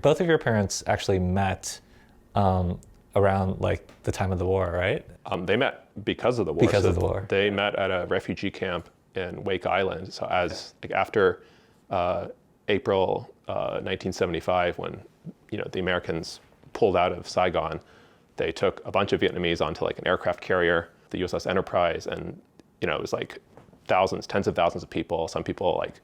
Both of your parents actually met around like the time of the war, right? They met because of the war. Because of the war. They met at a refugee camp in Wake Island. So after April 1975, when the Americans pulled out of Saigon, they took a bunch of Vietnamese onto like an aircraft carrier, the USS Enterprise, and it was like thousands, tens of thousands of people. Some people like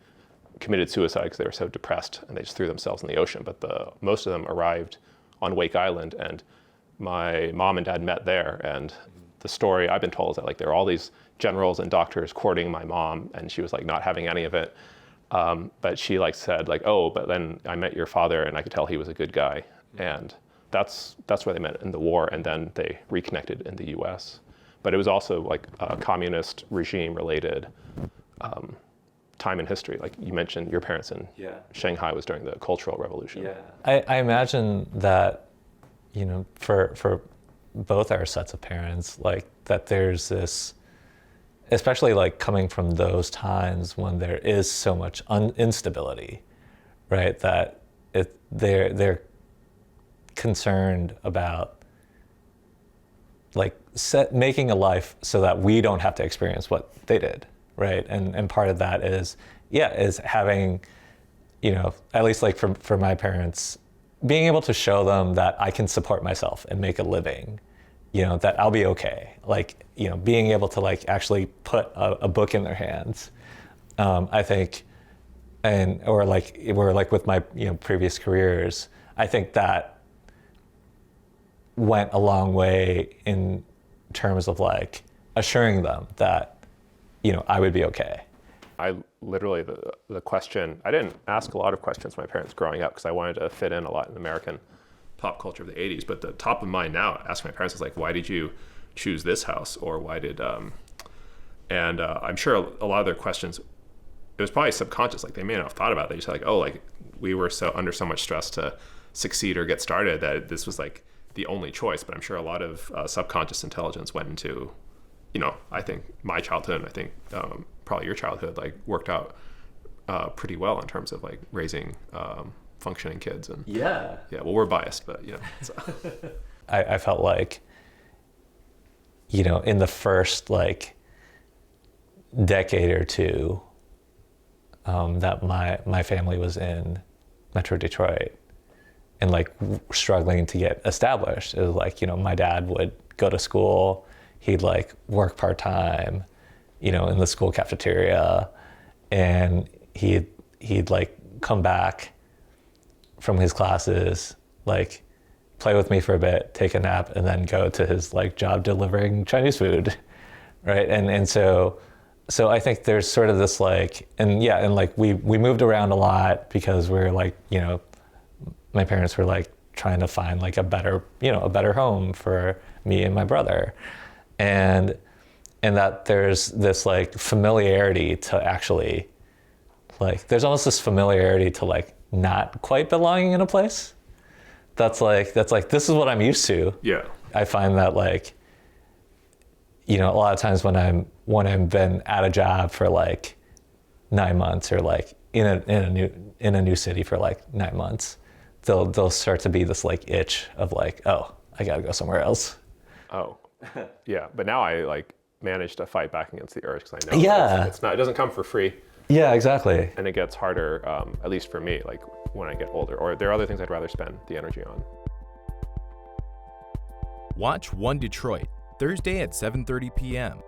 committed suicide because they were so depressed and they just threw themselves in the ocean. But most of them arrived on Wake Island, and my mom and dad met there. And the story I've been told is that like there were all these generals and doctors courting my mom, and she was like not having any of it. But she like said like, oh, but then I met your father and I could tell he was a good guy. And that's where they met in the war, and then they reconnected in the US. But it was also like a communist regime related time in history. Like you mentioned, your parents in Shanghai was during the Cultural Revolution. Yeah. I imagine that, for both our sets of parents, like that there's this, especially like coming from those times when there is so much instability, right? That they're concerned about like making a life so that we don't have to experience what they did, right? And part of that is having, at least like for my parents, being able to show them that I can support myself and make a living, that I'll be okay. Like, being able to like actually put a book in their hands, I think, or with my, previous careers, I think that went a long way in terms of like assuring them that, I would be okay. I literally, the question, I didn't ask a lot of questions to my parents growing up because I wanted to fit in a lot in American pop culture of the 80s. But the top of mind now, asking my parents is like, why did you choose this house? Or why did, and I'm sure a lot of their questions, it was probably subconscious. Like they may not have thought about it. They just like, oh, like we were under so much stress to succeed or get started that this was like the only choice. But I'm sure a lot of subconscious intelligence went into, I think my childhood, and I think probably your childhood, like worked out pretty well in terms of like raising functioning kids. And yeah, well, we're biased, but so. I felt like, in the first like decade or two that my family was in Metro Detroit and like struggling to get established. It was like, my dad would go to school, he'd like work part-time, in the school cafeteria, and he'd like come back from his classes, like play with me for a bit, take a nap, and then go to his like job delivering Chinese food, right? And so I think there's sort of this like, and like we moved around a lot because we're like, my parents were like trying to find like a better home for me and my brother. And that there's this like familiarity to actually, like, there's almost this familiarity to like not quite belonging in a place. That's like, this is what I'm used to. Yeah. I find that like, a lot of times when I've been at a job for like 9 months or like in a new city for like 9 months, they'll start to be this like itch of like, oh, I gotta go somewhere else. Oh, yeah. But now I like manage to fight back against the urge because I know it's not, it doesn't come for free. Yeah, exactly. And it gets harder, at least for me, like when I get older, or there are other things I'd rather spend the energy on. Watch One Detroit, Thursday at 7:30 p.m.